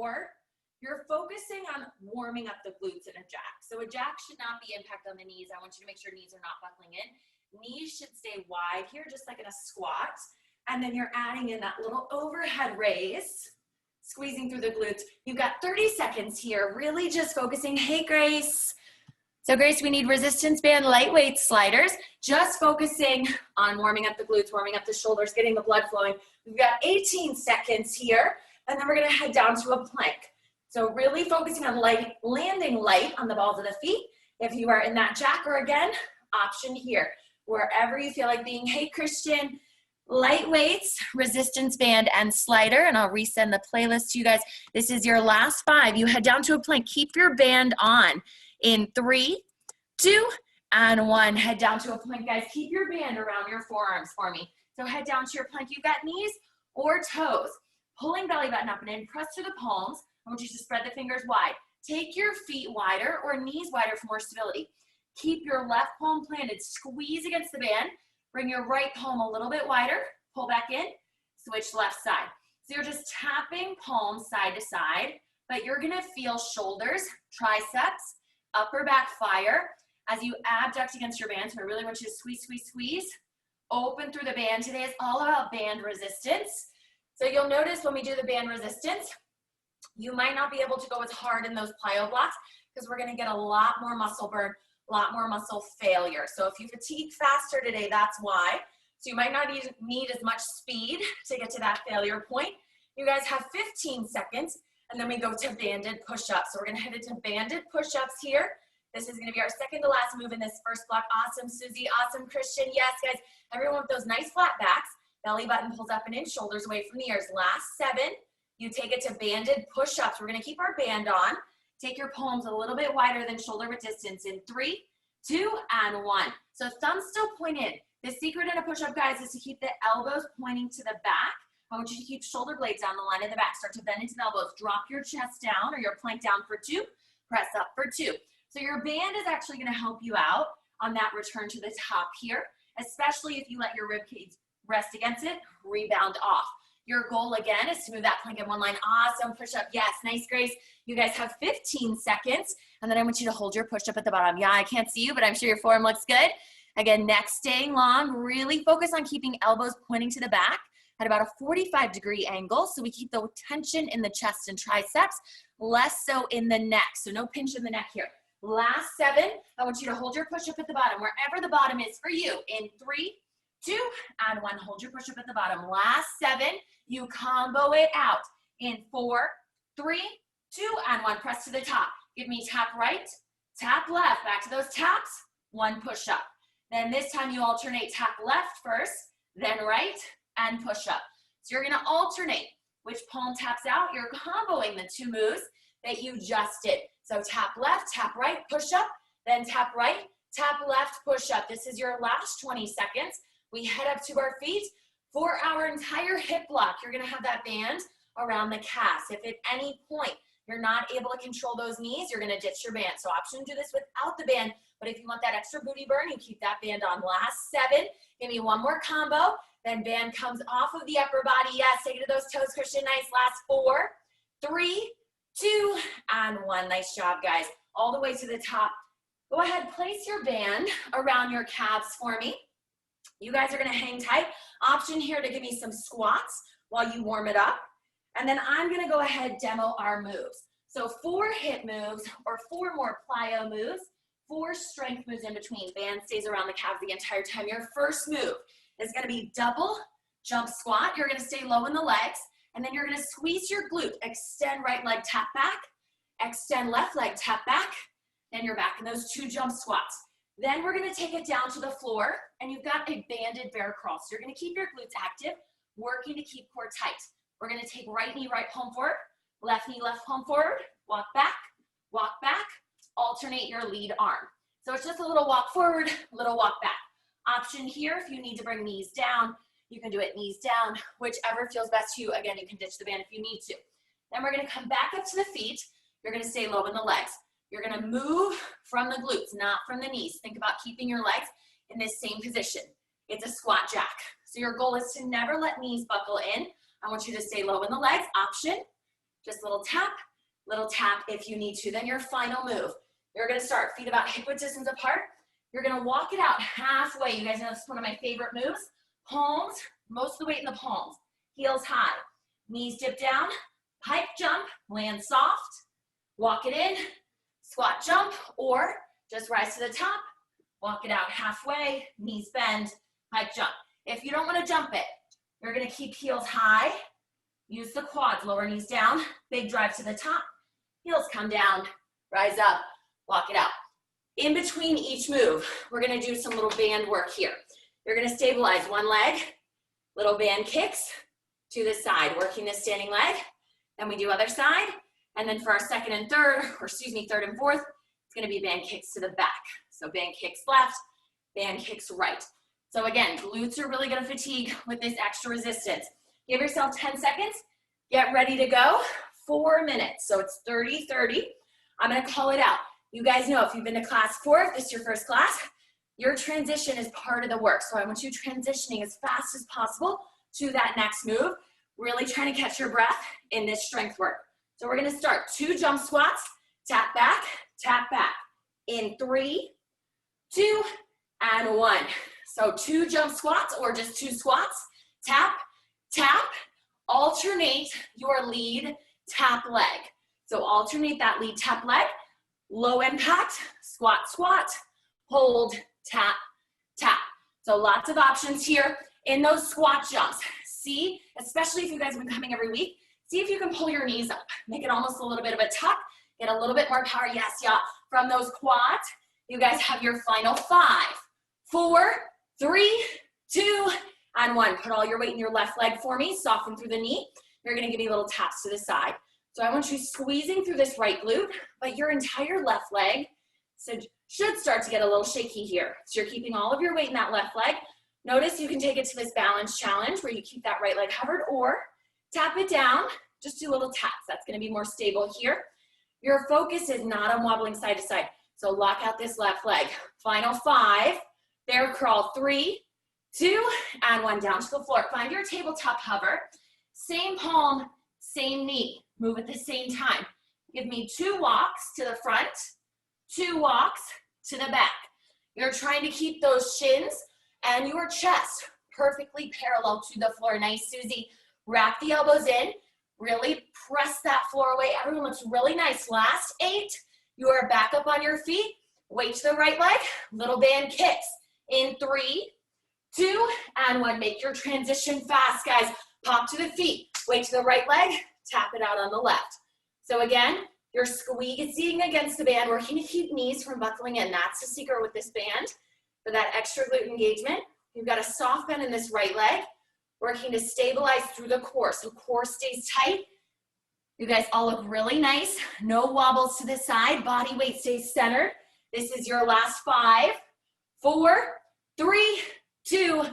4. You're focusing on warming up the glutes in a jack. So a jack should not be impact on the knees. I want you to make sure knees are not buckling in. Knees should stay wide here, just like in a squat. And then you're adding in that little overhead raise, squeezing through the glutes. You've got 30 seconds here, really just focusing. Hey, Grace. So Grace, we need resistance band lightweight sliders, just focusing on warming up the glutes, warming up the shoulders, getting the blood flowing. We've got 18 seconds here, and then we're gonna head down to a plank. So really focusing on light, landing light on the balls of the feet. If you are in that jack, or again, option here, wherever you feel like being. Hey, Christian, light weights, resistance band, and slider, and I'll resend the playlist to you guys. This is your last 5. You head down to a plank. Keep your band on. In 3, 2, and 1. Head down to a plank, guys. Keep your band around your forearms for me. So head down to your plank. You've got knees or toes. Pulling belly button up and in. Press to the palms. I want you to spread the fingers wide. Take your feet wider or knees wider for more stability. Keep your left palm planted. Squeeze against the band. Bring your right palm a little bit wider. Pull back in. Switch left side. So you're just tapping palms side to side, but you're going to feel shoulders, triceps, upper back fire as you abduct against your band. So I really want you to squeeze, squeeze, squeeze. Open through the band. Today is all about band resistance. So you'll notice when we do the band resistance, you might not be able to go as hard in those plyo blocks because we're going to get a lot more muscle burn, a lot more muscle failure. So if you fatigue faster today, that's why. So you might not need as much speed to get to that failure point. You guys have 15 seconds. And then we go to banded push-ups. So we're gonna head into banded push-ups here. This is gonna be our second to last move in this first block. Awesome, Susie, awesome, Christian. Yes, guys, everyone with those nice flat backs. Belly button pulls up and in, shoulders away from the ears. Last 7, you take it to banded push-ups. We're gonna keep our band on. Take your palms a little bit wider than shoulder width distance in 3, 2, and 1. So thumbs still point in. The secret in a push-up, guys, is to keep the elbows pointing to the back. I want you to keep shoulder blades down the line in the back. Start to bend into the elbows. Drop your chest down or your plank down for 2. Press up for 2. So your band is actually going to help you out on that return to the top here, especially if you let your rib cage rest against it, rebound off. Your goal, again, is to move that plank in one line. Awesome. Push up. Yes. Nice, Grace. You guys have 15 seconds. And then I want you to hold your push up at the bottom. Yeah, I can't see you, but I'm sure your form looks good. Again, neck staying long. Really focus on keeping elbows pointing to the back at about a 45-degree angle. So we keep the tension in the chest and triceps, less so in the neck. So no pinch in the neck here. Last 7, I want you to hold your push-up at the bottom, wherever the bottom is for you. In 3, 2, and 1, hold your push-up at the bottom. Last 7, you combo it out. In 4, 3, 2, and 1, press to the top. Give me tap right, tap left, back to those taps, 1 push-up. Then this time you alternate tap left first, then right, and push up. So you're gonna alternate which palm taps out. You're comboing the 2 moves that you just did. So tap left, tap right, push up, then tap right, tap left, push up. This is your last 20 seconds. We head up to our feet for our entire hip block. You're gonna have that band around the calves. If at any point you're not able to control those knees, you're gonna ditch your band. So option to do this without the band, but if you want that extra booty burn, you keep that band on. Last 7, give me 1 more combo. Then band comes off of the upper body. Yes, take it to those toes, Christian. Nice. Last 4, 3, 2, and 1. Nice job, guys. All the way to the top. Go ahead, place your band around your calves for me. You guys are gonna hang tight. Option here to give me some squats while you warm it up. And then I'm gonna go ahead, demo our moves. So 4 hip moves or 4 more plyo moves, 4 strength moves in between. Band stays around the calves the entire time. Your first move is gonna be double jump squat. You're gonna stay low in the legs, and then you're gonna squeeze your glute. Extend right leg, tap back. Extend left leg, tap back. Then you're back in those 2 jump squats. Then we're gonna take it down to the floor, and you've got a banded bear crawl. So you're gonna keep your glutes active, working to keep core tight. We're gonna take right knee, right palm forward, left knee, left palm forward, walk back, alternate your lead arm. So it's just a little walk forward, little walk back. Option here, if you need to bring knees down, you can do it knees down, whichever feels best to you. Again, you can ditch the band if you need to. Then we're gonna come back up to the feet. You're gonna stay low in the legs. You're gonna move from the glutes, not from the knees. Think about keeping your legs in this same position. It's a squat jack. So your goal is to never let knees buckle in. I want you to stay low in the legs. Option, Just little tap if you need to. Then your final move. You're gonna start feet about hip width distance apart. You're gonna walk it out halfway. You guys know this is one of my favorite moves. Palms, most of the weight in the palms. Heels high. Knees dip down, pike jump, land soft. Walk it in, squat jump, or just rise to the top. Walk it out halfway, knees bend, pike jump. If you don't wanna jump it, you're gonna keep heels high. Use the quads, lower knees down, big drive to the top. Heels come down, rise up, walk it out. In between each move, we're gonna do some little band work here. You're gonna stabilize one leg, little band kicks to the side, working this standing leg. Then we do other side. And then for our second and third, third and fourth, it's gonna be band kicks to the back. So band kicks left, band kicks right. So again, glutes are really gonna fatigue with this extra resistance. Give yourself 10 seconds, get ready to go, 4 minutes. So it's 30-30. I'm gonna call it out. You guys know if you've been to class before, if this is your first class, your transition is part of the work. So I want you transitioning as fast as possible to that next move, really trying to catch your breath in this strength work. So we're gonna start 2 jump squats, tap back, in 3, 2, and 1. So 2 jump squats or just 2 squats, tap, tap, alternate your lead tap leg. So alternate that lead tap leg, low impact, squat, squat, hold, tap, tap. So lots of options here in those squat jumps. See, especially if you guys have been coming every week, see if you can pull your knees up. Make it almost a little bit of a tuck, get a little bit more power, yes, yeah, from those quads. You guys have your final 5, 4, 3, 2, and 1. Put all your weight in your left leg for me, soften through the knee. You're gonna give me little taps to the side. So I want you squeezing through this right glute, but your entire left leg should start to get a little shaky here. So you're keeping all of your weight in that left leg. Notice you can take it to this balance challenge where you keep that right leg covered, or tap it down, just do little taps. That's gonna be more stable here. Your focus is not on wobbling side to side. So lock out this left leg. Final 5, bear crawl, 3, 2, and 1, down to the floor. Find your tabletop hover. Same palm, same knee. Move at the same time. Give me 2 walks to the front, 2 walks to the back. You're trying to keep those shins and your chest perfectly parallel to the floor. Nice, Susie. Wrap the elbows in. Really press that floor away. Everyone looks really nice. Last 8. You are back up on your feet. Weight to the right leg. Little band kicks. In 3, 2, and 1. Make your transition fast, guys. Pop to the feet. Weight to the right leg. Tap it out on the left. So again, you're squeezing against the band, working to keep knees from buckling in. That's the secret with this band. For that extra glute engagement, you've got a soft bend in this right leg, working to stabilize through the core. So core stays tight. You guys all look really nice. No wobbles to the side. Body weight stays centered. This is your last 5, 4, 3, 2,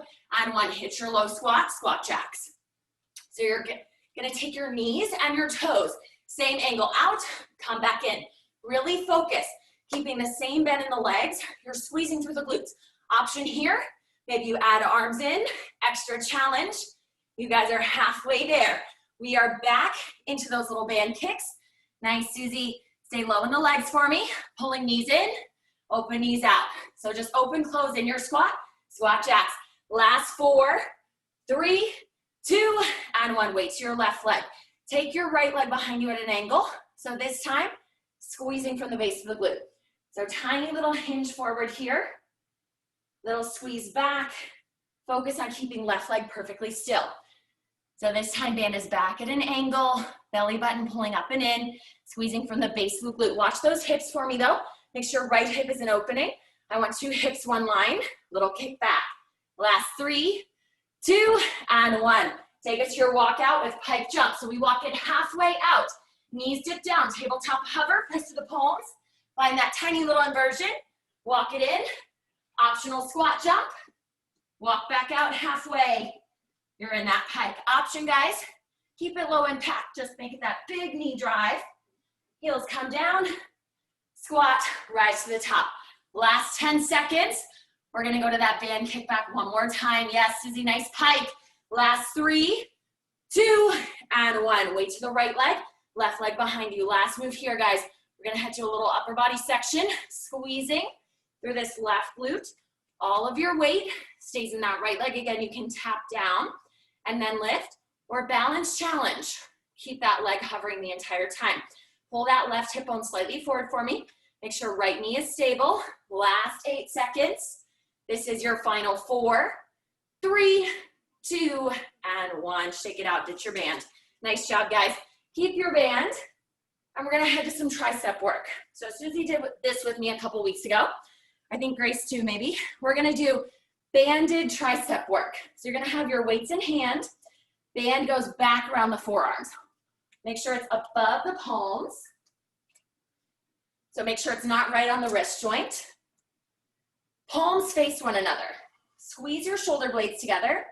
and 1. Hit your low squat, squat jacks. So you're gonna take your knees and your toes, same angle out, come back in. Really focus, keeping the same bend in the legs. You're squeezing through the glutes. Option here, maybe you add arms in, extra challenge. You guys are halfway there. We are back into those little band kicks. Nice, Susie. Stay low in the legs for me. Pulling knees in, open knees out. So just open, close in your squat, squat jacks. Last 4, 3, 2, and 1. Weight to your left leg. Take your right leg behind you at an angle. So this time, squeezing from the base of the glute. So tiny little hinge forward here. Little squeeze back. Focus on keeping left leg perfectly still. So this time, band is back at an angle. Belly button pulling up and in. Squeezing from the base of the glute. Watch those hips for me though. Make sure right hip is an opening. I want 2 hips, 1 line. Little kick back. Last 3, 2, and 1. Take it to your walkout with pike jump. So we walk it halfway out. Knees dip down, tabletop hover, press to the palms. Find that tiny little inversion. Walk it in. Optional squat jump. Walk back out halfway. You're in that pike. Option, guys. Keep it low impact. Just make it that big knee drive. Heels come down. Squat, rise to the top. Last 10 seconds. We're gonna go to that band kick back one more time. Yes, Susie, nice pike. Last 3, 2, and 1. Weight to the right leg. left leg behind you. Last move here, guys. We're gonna head to a little upper body section, squeezing through this left glute. All of your weight stays in that right leg. Again, you can tap down and then lift, or balance challenge. Keep that leg hovering the entire time. Pull that left hip bone slightly forward for me. Make sure right knee is stable. Last 8 seconds. This is your final 4, 3, 2, and 1. Shake it out, ditch your band. Nice job, guys. Keep your band, and we're gonna head to some tricep work. So Susie did this with me a couple weeks ago. I think Grace too, maybe. We're gonna do banded tricep work. So you're gonna have your weights in hand. Band goes back around the forearms. Make sure it's above the palms. So make sure it's not right on the wrist joint. Palms face one another. Squeeze your shoulder blades together.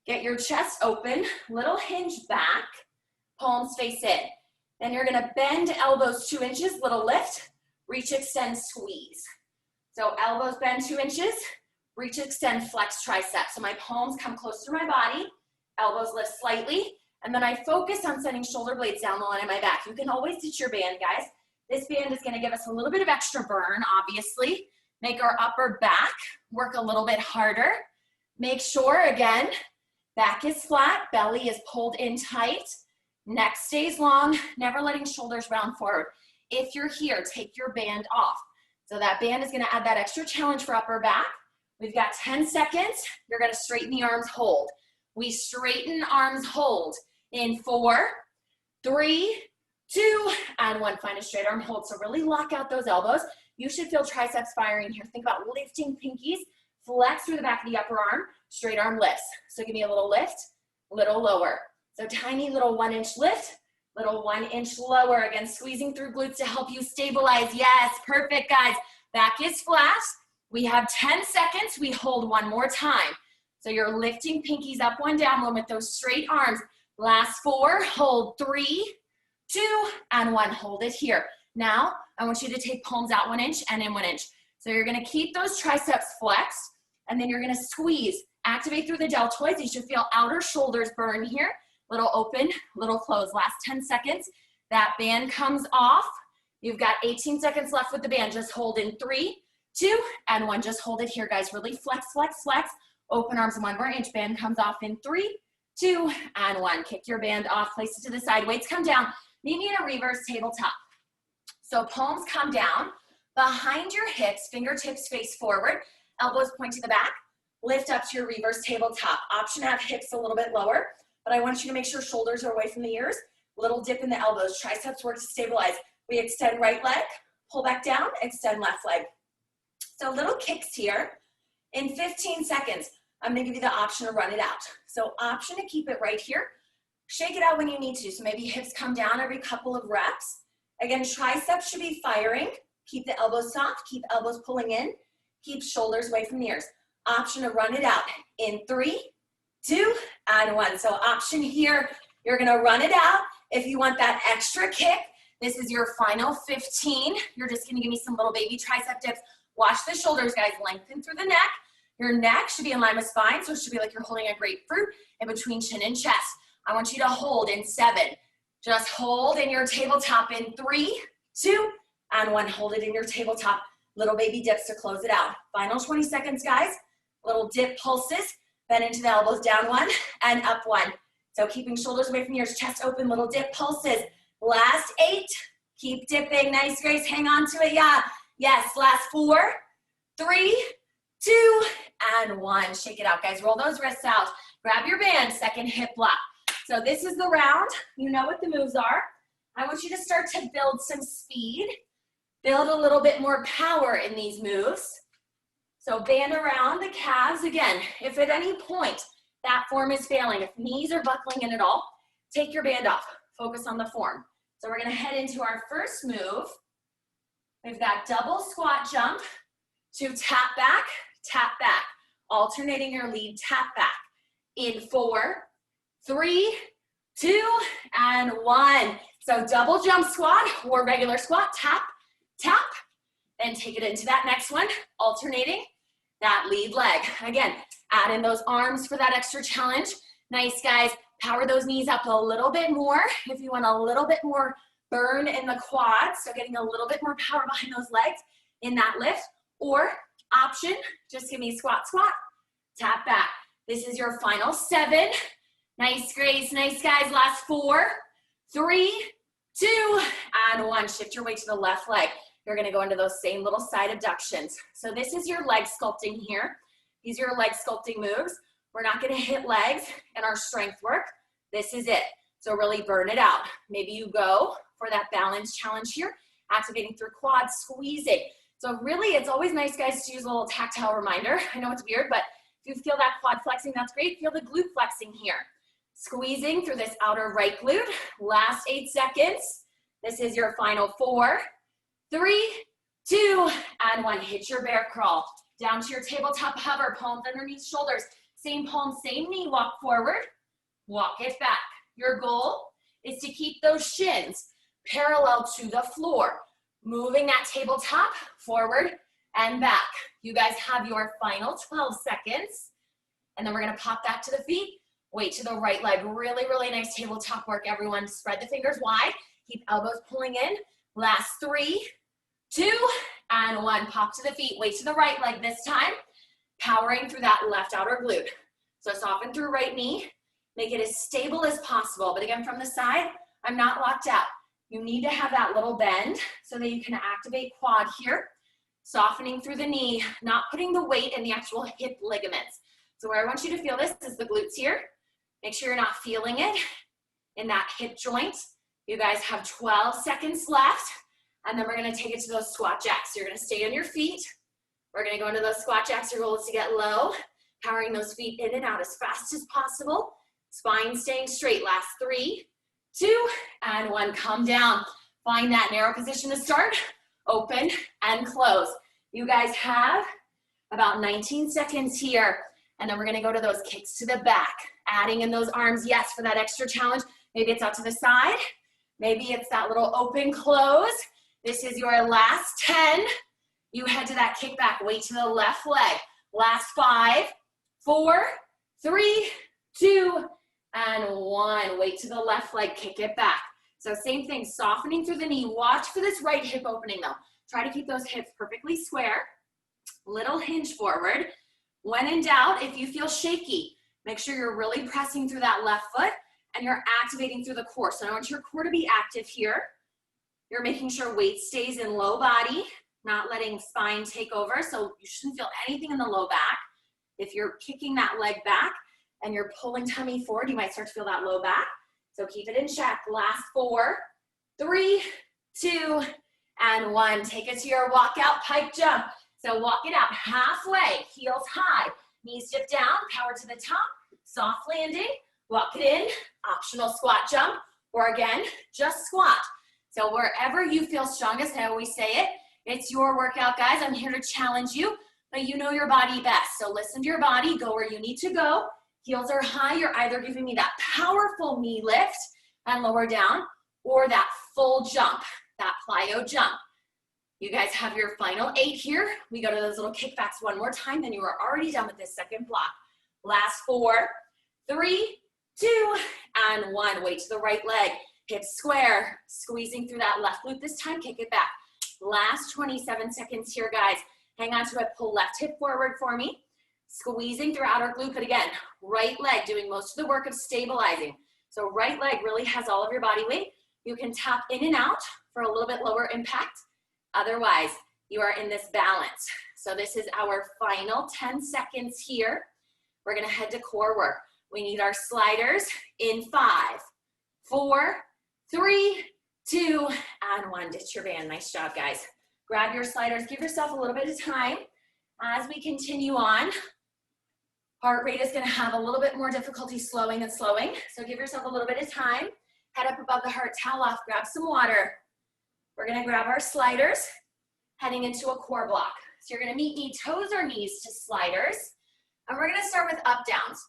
Get your chest open, little hinge back, palms face in. Then you're gonna bend elbows 2 inches, little lift, reach, extend, squeeze. So elbows bend 2 inches, reach, extend, flex, tricep. So my palms come close to my body, elbows lift slightly, and then I focus on sending shoulder blades down the line of my back. You can always ditch your band, guys. This band is gonna give us a little bit of extra burn, obviously. Make our upper back work a little bit harder. Make sure, again, back is flat, belly is pulled in tight, neck stays long, never letting shoulders round forward. If you're here, take your band off. So that band is gonna add that extra challenge for upper back. We've got 10 seconds. You're gonna straighten the arms, hold. We straighten, arms, hold. In 4, 3, 2, and 1. Find a straight arm hold. So really lock out those elbows. You should feel triceps firing here. Think about lifting pinkies, flex through the back of the upper arm, straight arm lifts. So give me a little lift, little lower. So tiny little 1-inch lift, little 1-inch lower. Again, squeezing through glutes to help you stabilize. Yes, perfect, guys. Back is flat. We have 10 seconds. We hold one more time. So you're lifting pinkies up, 1, down 1 with those straight arms. Last 4, hold 3, 2, and 1. Hold it here. Now, I want you to take palms out 1 inch and in 1 inch. So you're gonna keep those triceps flexed, and then you're gonna squeeze. Activate through the deltoids. You should feel outer shoulders burn here. Little open, little close. Last 10 seconds. That band comes off. You've got 18 seconds left with the band. Just hold in 3, 2, and 1. Just hold it here, guys. Really flex, flex, flex. Open arms 1 more inch. Band comes off in 3, 2, and 1. Kick your band off. Place it to the side. Weights come down. Meet me in a reverse tabletop. So palms come down, behind your hips, fingertips face forward, elbows point to the back, lift up to your reverse tabletop. Option to have hips a little bit lower, but I want you to make sure shoulders are away from the ears. Little dip in the elbows, triceps work to stabilize. We extend right leg, pull back down, extend left leg. So little kicks here. In 15 seconds, I'm gonna give you the option to run it out. So option to keep it right here. Shake it out when you need to. So maybe hips come down every couple of reps. Again, triceps should be firing. Keep the elbows soft, keep elbows pulling in, keep shoulders away from the ears. Option to run it out in 3, 2, and 1. So option here, you're gonna run it out. If you want that extra kick, this is your final 15. You're just gonna give me some little baby tricep dips. Watch the shoulders, guys, lengthen through the neck. Your neck should be in line with spine, so it should be like you're holding a grapefruit in between chin and chest. I want you to hold in 7. Just hold in your tabletop in 3, 2, and 1. Hold it in your tabletop. Little baby dips to close it out. Final 20 seconds, guys. Little dip pulses. Bend into the elbows, down 1 and up 1. So keeping shoulders away from ears, chest open, little dip pulses. Last 8. Keep dipping. Nice, Grace. Hang on to it. Yeah. Yes. Last 4, 3, 2, and 1. Shake it out, guys. Roll those wrists out. Grab your band. Second hip lock. So this is the round. You know what the moves are. I want you to start to build some speed. Build a little bit more power in these moves. So band around the calves. Again, if at any point that form is failing, if knees are buckling in at all, take your band off. Focus on the form. So we're gonna head into our first move. We've got double squat jump to tap back, alternating your lead tap back. In 4, 3, 2, and 1. So double jump squat or regular squat, tap, tap, then take it into that next one, alternating that lead leg. Again, add in those arms for that extra challenge. Nice, guys. Power those knees up a little bit more if you want a little bit more burn in the quads, so getting a little bit more power behind those legs in that lift. Or option, just give me squat, squat, tap back. This is your final 7. Nice, Grace. Nice, guys. Last 4, 3, 2, and 1. Shift your weight to the left leg. You're going to go into those same little side abductions. So this is your leg sculpting here. These are your leg sculpting moves. We're not going to hit legs in our strength work. This is it. So really burn it out. Maybe you go for that balance challenge here, activating through quads, squeezing. So really, it's always nice, guys, to use a little tactile reminder. I know it's weird, but if you feel that quad flexing, that's great. Feel the glute flexing here. Squeezing through this outer right glute. Last 8 seconds. This is your final 4, 3, 2, and 1. Hit your bear crawl. Down to your tabletop hover, palms underneath shoulders. Same palm, same knee, walk forward, walk it back. Your goal is to keep those shins parallel to the floor, moving that tabletop forward and back. You guys have your final 12 seconds, and then we're gonna pop back to the feet, weight to the right leg. Really, really nice tabletop work, everyone. Spread the fingers wide, keep elbows pulling in. Last 3, 2, and 1. Pop to the feet, weight to the right leg this time. Powering through that left outer glute. So soften through right knee, make it as stable as possible. But again, from the side, I'm not locked out. You need to have that little bend so that you can activate quad here. Softening through the knee, not putting the weight in the actual hip ligaments. So where I want you to feel this is the glutes here. Make sure you're not feeling it in that hip joint. You guys have 12 seconds left, and then we're gonna take it to those squat jacks. So you're gonna stay on your feet. We're gonna go into those squat jacks. Your goal is to get low, powering those feet in and out as fast as possible. Spine staying straight. Last 3, 2, and 1. Come down. Find that narrow position to start. Open and close. You guys have about 19 seconds here. And then we're gonna go to those kicks to the back. Adding in those arms, yes, for that extra challenge. Maybe it's out to the side. Maybe it's that little open close. This is your last 10. You head to that kick back, weight to the left leg. Last 5, 4, 3, 2, and 1. Weight to the left leg, kick it back. So same thing, softening through the knee. Watch for this right hip opening though. Try to keep those hips perfectly square. Little hinge forward. When in doubt, if you feel shaky, make sure you're really pressing through that left foot and you're activating through the core. So I want your core to be active here. You're making sure weight stays in low body, not letting spine take over. So you shouldn't feel anything in the low back. If you're kicking that leg back and you're pulling tummy forward, you might start to feel that low back. So keep it in check. Last 4, 3, 2, and 1. Take it to your walkout pike jump. So walk it out halfway, heels high, knees dip down, power to the top, soft landing, walk it in, optional squat jump, or again, just squat. So wherever you feel strongest, I always say it, it's your workout, guys. I'm here to challenge you, but you know your body best. So listen to your body, go where you need to go. Heels are high, you're either giving me that powerful knee lift and lower down, or that full jump, that plyo jump. You guys have your final 8 here. We go to those little kickbacks one more time, then you are already done with this second block. Last 4, 3, 2, and 1. Weight to the right leg, hips square, squeezing through that left glute this time, kick it back. Last 27 seconds here, guys. Hang on to it, pull left hip forward for me. Squeezing through outer glute, but again, right leg doing most of the work of stabilizing. So right leg really has all of your body weight. You can tap in and out for a little bit lower impact. Otherwise, you are in this balance. So this is our final 10 seconds here. We're gonna head to core work. We need our sliders in 5, 4, 3, 2, and 1. Ditch your band. Nice job, guys. Grab your sliders. Give yourself a little bit of time as we continue on. Heart rate is gonna have a little bit more difficulty slowing and slowing. So give yourself a little bit of time. Head up above the heart, towel off, grab some water. We're gonna grab our sliders, heading into a core block. So you're gonna meet knee toes or knees to sliders. And we're gonna start with up downs.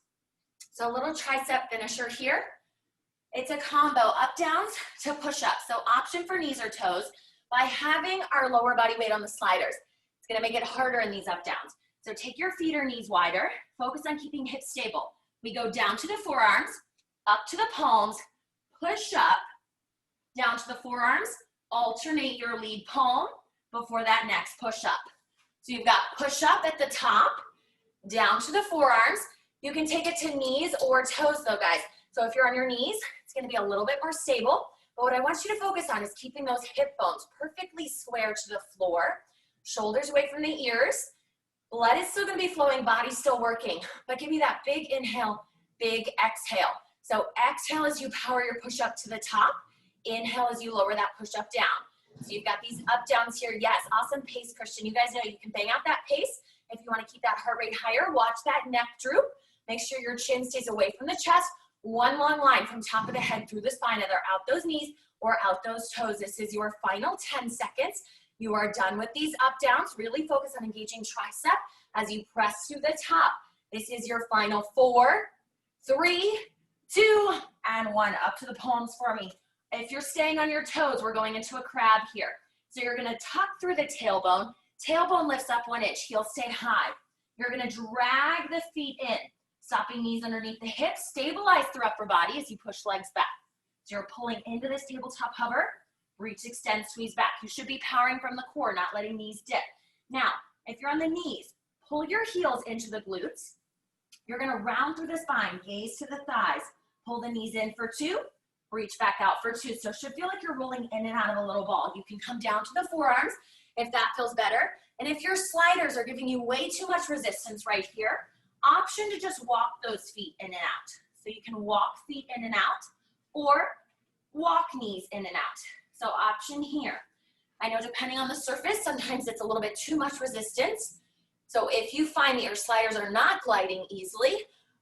So a little tricep finisher here. It's a combo, up downs to push up. So option for knees or toes by having our lower body weight on the sliders. It's gonna make it harder in these up downs. So take your feet or knees wider, focus on keeping hips stable. We go down to the forearms, up to the palms, push up, down to the forearms, alternate your lead palm before that next push up. So you've got push up at the top, down to the forearms. You can take it to knees or toes though, guys. So if you're on your knees, it's gonna be a little bit more stable. But what I want you to focus on is keeping those hip bones perfectly square to the floor, shoulders away from the ears. Blood is still gonna be flowing, body's still working. But give me that big inhale, big exhale. So exhale as you power your push up to the top. Inhale as you lower that push up down. So you've got these up downs here. Yes, awesome pace, Christian. You guys know you can bang out that pace. If you want to keep that heart rate higher, watch that neck droop. Make sure your chin stays away from the chest. One long line from top of the head through the spine, either out those knees or out those toes. This is your final 10 seconds. You are done with these up downs. Really focus on engaging tricep as you press to the top. This is your final 4, 3, 2, and 1. Up to the palms for me. If you're staying on your toes, we're going into a crab here. So you're gonna tuck through the tailbone. Tailbone lifts up 1 inch, heels stay high. You're gonna drag the feet in, stopping knees underneath the hips, stabilize through upper body as you push legs back. So you're pulling into this tabletop hover, reach, extend, squeeze back. You should be powering from the core, not letting knees dip. Now, if you're on the knees, pull your heels into the glutes. You're gonna round through the spine, gaze to the thighs, pull the knees in for 2, reach back out for 2. So it should feel like you're rolling in and out of a little ball. You can come down to the forearms if that feels better. And if your sliders are giving you way too much resistance right here, option to just walk those feet in and out. So you can walk feet in and out or walk knees in and out. So option here. I know depending on the surface, sometimes it's a little bit too much resistance. So if you find that your sliders are not gliding easily,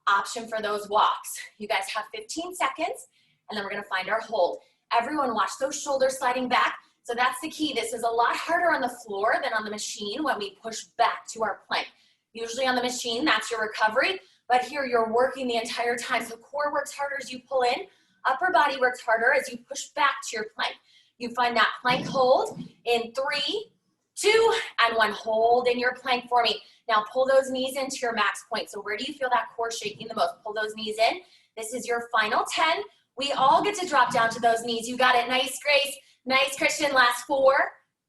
option for those walks. You guys have 15 seconds. And then we're gonna find our hold. Everyone watch those shoulders sliding back. So that's the key. This is a lot harder on the floor than on the machine when we push back to our plank. Usually on the machine, that's your recovery, but here you're working the entire time. So core works harder as you pull in, upper body works harder as you push back to your plank. You find that plank hold in 3, 2, and 1. Hold in your plank for me. Now pull those knees into your max point. So where do you feel that core shaking the most? Pull those knees in. This is your final 10. We all get to drop down to those knees. You got it. Nice, Grace. Nice, Christian. Last 4,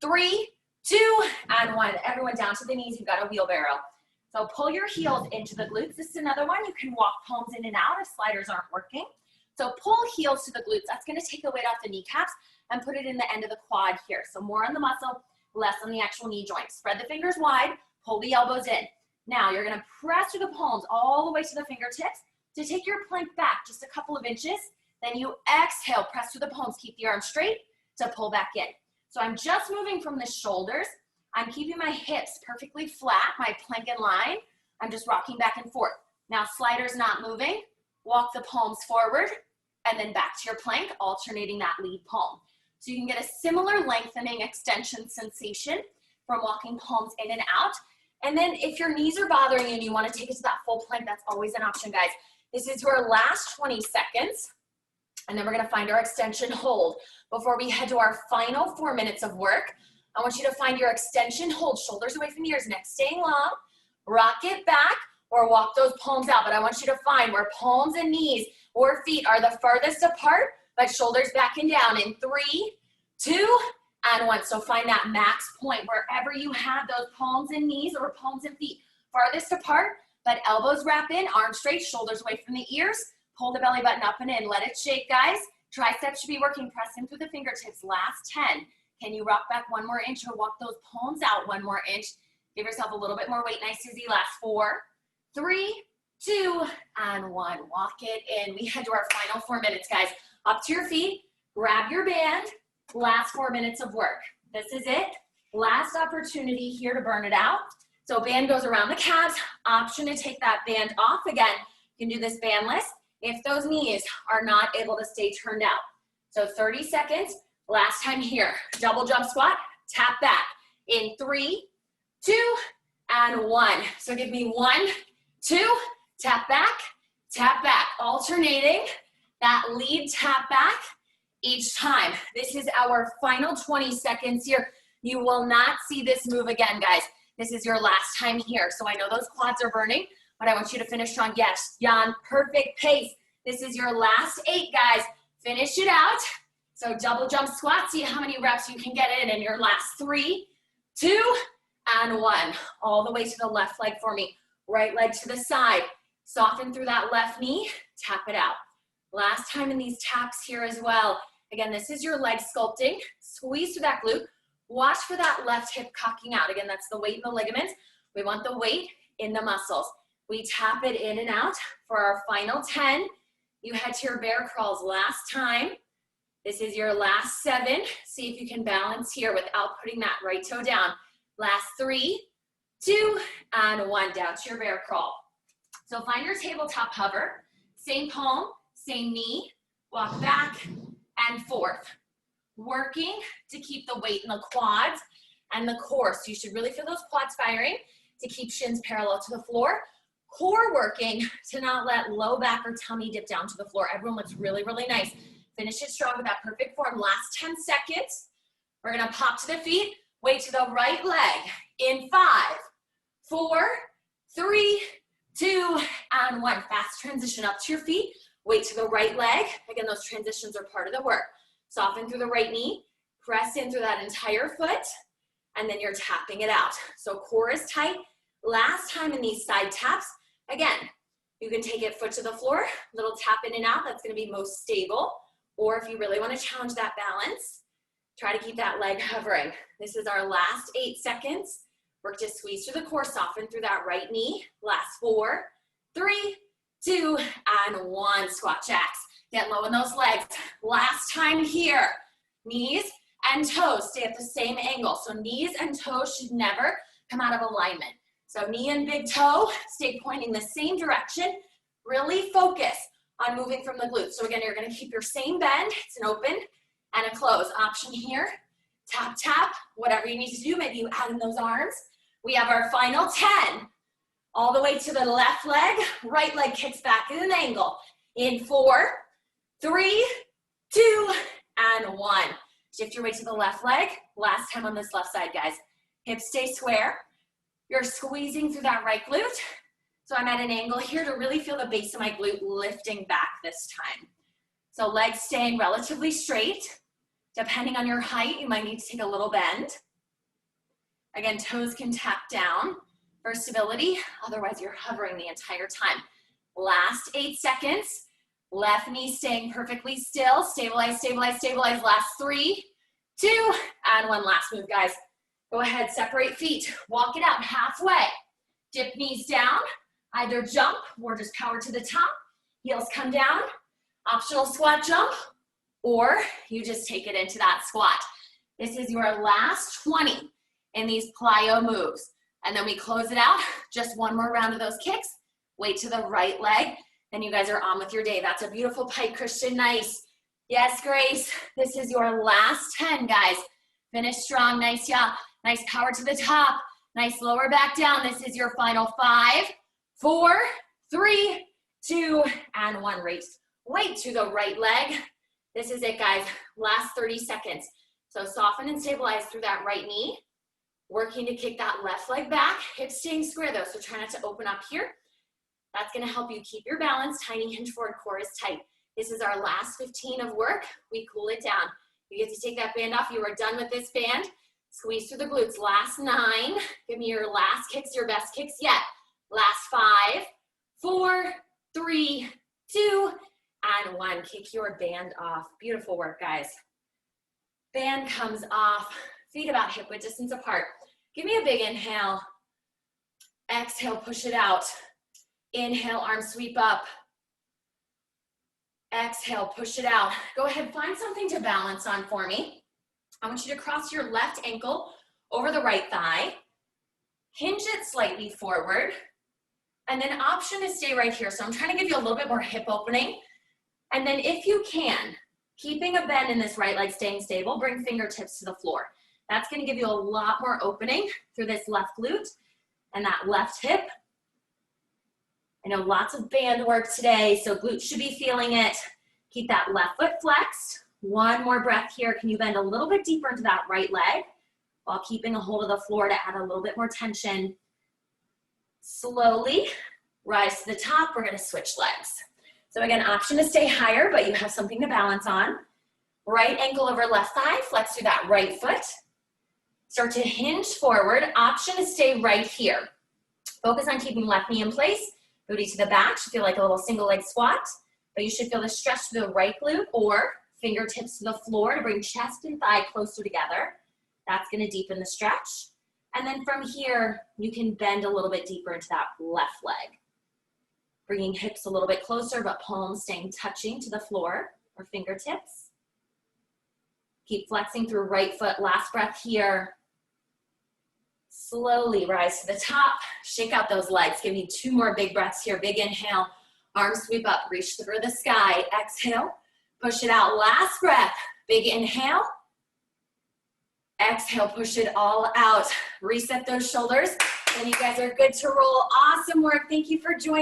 3, 2, and 1. Everyone down to the knees. You got a wheelbarrow. So pull your heels into the glutes. This is another one. You can walk palms in and out if sliders aren't working. So pull heels to the glutes. That's going to take the weight off the kneecaps and put it in the end of the quad here. So more on the muscle, less on the actual knee joint. Spread the fingers wide. Pull the elbows in. Now you're going to press through the palms all the way to the fingertips to take your plank back just a couple of inches. Then you exhale, press through the palms, keep the arms straight to pull back in. So I'm just moving from the shoulders. I'm keeping my hips perfectly flat, my plank in line. I'm just rocking back and forth. Now sliders not moving, walk the palms forward and then back to your plank, alternating that lead palm. So you can get a similar lengthening extension sensation from walking palms in and out. And then if your knees are bothering you and you want to take it to that full plank, that's always an option, guys. This is your last 20 seconds. And then we're gonna find our extension hold. Before we head to our final 4 minutes of work, I want you to find your extension hold, shoulders away from the ears, neck staying long, rock it back, or walk those palms out. But I want you to find where palms and knees or feet are the farthest apart, but shoulders back and down in 3, 2, and 1. So find that max point wherever you have those palms and knees or palms and feet farthest apart, but elbows wrap in, arms straight, shoulders away from the ears. Pull the belly button up and in. Let it shake, guys. Triceps should be working. Press in through the fingertips. Last 10. Can you rock back 1 more inch or walk those palms out 1 more inch? Give yourself a little bit more weight. Nice, Susie. Last 4, 3, 2, and 1. Walk it in. We head to our final 4 minutes, guys. Up to your feet. Grab your band. Last 4 minutes of work. This is it. Last opportunity here to burn it out. So band goes around the calves. Option to take that band off again. You can do this bandless if those knees are not able to stay turned out. So 30 seconds, last time here. Double jump squat, tap back in 3, 2, and 1. So give me 1, 2, tap back, alternating that lead tap back each time. This is our final 20 seconds here. You will not see this move again, guys. This is your last time here. So I know those quads are burning, but I want you to finish strong. Yes, Jan, perfect pace. This is your last 8, guys. Finish it out. So double jump squat, see how many reps you can get in your last 3, 2, and 1. All the way to the left leg for me. Right leg to the side. Soften through that left knee, tap it out. Last time in these taps here as well. Again, this is your leg sculpting. Squeeze through that glute. Watch for that left hip cocking out. Again, that's the weight in the ligaments. We want the weight in the muscles. We tap it in and out for our final 10. You head to your bear crawls last time. This is your last 7. See if you can balance here without putting that right toe down. Last 3, 2, and 1. Down to your bear crawl. So find your tabletop hover. Same palm, same knee. Walk back and forth. Working to keep the weight in the quads and the core. So you should really feel those quads firing to keep shins parallel to the floor. Core working to not let low back or tummy dip down to the floor. Everyone looks really, really nice. Finish it strong with that perfect form. Last 10 seconds. We're gonna pop to the feet, weight to the right leg. In 5, 4, 3, 2, and 1. Fast transition up to your feet, weight to the right leg. Again, those transitions are part of the work. Soften through the right knee, press in through that entire foot, and then you're tapping it out. So core is tight. Last time in these side taps, again, you can take it foot to the floor, little tap in and out, that's gonna be most stable. Or if you really wanna challenge that balance, try to keep that leg hovering. This is our last 8 seconds. Work to squeeze through the core, soften through that right knee. Last 4, 3, 2, and 1. Squat jacks. Get low in those legs. Last time here. Knees and toes stay at the same angle. So knees and toes should never come out of alignment. So knee and big toe stay pointing the same direction. Really focus on moving from the glutes. So again, you're gonna keep your same bend. It's an open and a close option here. Tap, tap, whatever you need to do. Maybe you add in those arms. We have our final 10. All the way to the left leg. Right leg kicks back at an angle. In 4, 3, 2, and 1. Shift your weight to the left leg. Last time on this left side, guys. Hips stay square. You're squeezing through that right glute. So I'm at an angle here to really feel the base of my glute lifting back this time. So legs staying relatively straight. Depending on your height, you might need to take a little bend. Again, toes can tap down for stability. Otherwise, you're hovering the entire time. Last 8 seconds. Left knee staying perfectly still. Stabilize, stabilize, stabilize. Last 3, 2, and 1. Last move, guys. Go ahead, separate feet. Walk it out halfway. Dip knees down. Either jump or just power to the top. Heels come down. Optional squat jump. Or you just take it into that squat. This is your last 20 in these plyo moves. And then we close it out. Just one more round of those kicks. Weight to the right leg. Then you guys are on with your day. That's a beautiful pike, Christian. Nice. Yes, Grace. This is your last 10, guys. Finish strong. Nice job. Nice power to the top. Nice lower back down. This is your final 5, 4, 3, 2, and 1. Race. Weight to the right leg. This is it, guys. Last 30 seconds. So soften and stabilize through that right knee. Working to kick that left leg back. Hips staying square though, so try not to open up here. That's gonna help you keep your balance. Tiny hinge forward, core is tight. This is our last 15 of work. We cool it down. You get to take that band off. You are done with this band. Squeeze through the glutes. Last 9. Give me your last kicks, your best kicks yet. Last 5, 4, 3, 2, and 1. Kick your band off. Beautiful work, guys. Band comes off. Feet about hip width distance apart. Give me a big inhale. Exhale, push it out. Inhale, arms sweep up. Exhale, push it out. Go ahead, find something to balance on for me. I want you to cross your left ankle over the right thigh. Hinge it slightly forward. And then option to stay right here. So I'm trying to give you a little bit more hip opening. And then if you can, keeping a bend in this right leg staying stable, bring fingertips to the floor. That's gonna give you a lot more opening through this left glute and that left hip. I know lots of band work today, so glutes should be feeling it. Keep that left foot flexed. One more breath here. Can you bend a little bit deeper into that right leg while keeping a hold of the floor to add a little bit more tension? Slowly rise to the top. We're gonna switch legs. So again, option to stay higher, but you have something to balance on. Right ankle over left thigh, flex through that right foot. Start to hinge forward. Option to stay right here. Focus on keeping left knee in place. Booty to the back. Should feel like a little single leg squat, but you should feel the stretch to the right glute or fingertips to the floor to bring chest and thigh closer together. That's going to deepen the stretch. And then from here, you can bend a little bit deeper into that left leg. Bringing hips a little bit closer, but palms staying touching to the floor or fingertips. Keep flexing through right foot. Last breath here. Slowly rise to the top. Shake out those legs. Give me 2 more big breaths here. Big inhale. Arms sweep up. Reach through the sky. Exhale. Push it out. Last breath. Big inhale. Exhale. Push it all out. Reset those shoulders. Then you guys are good to roll. Awesome work. Thank you for joining.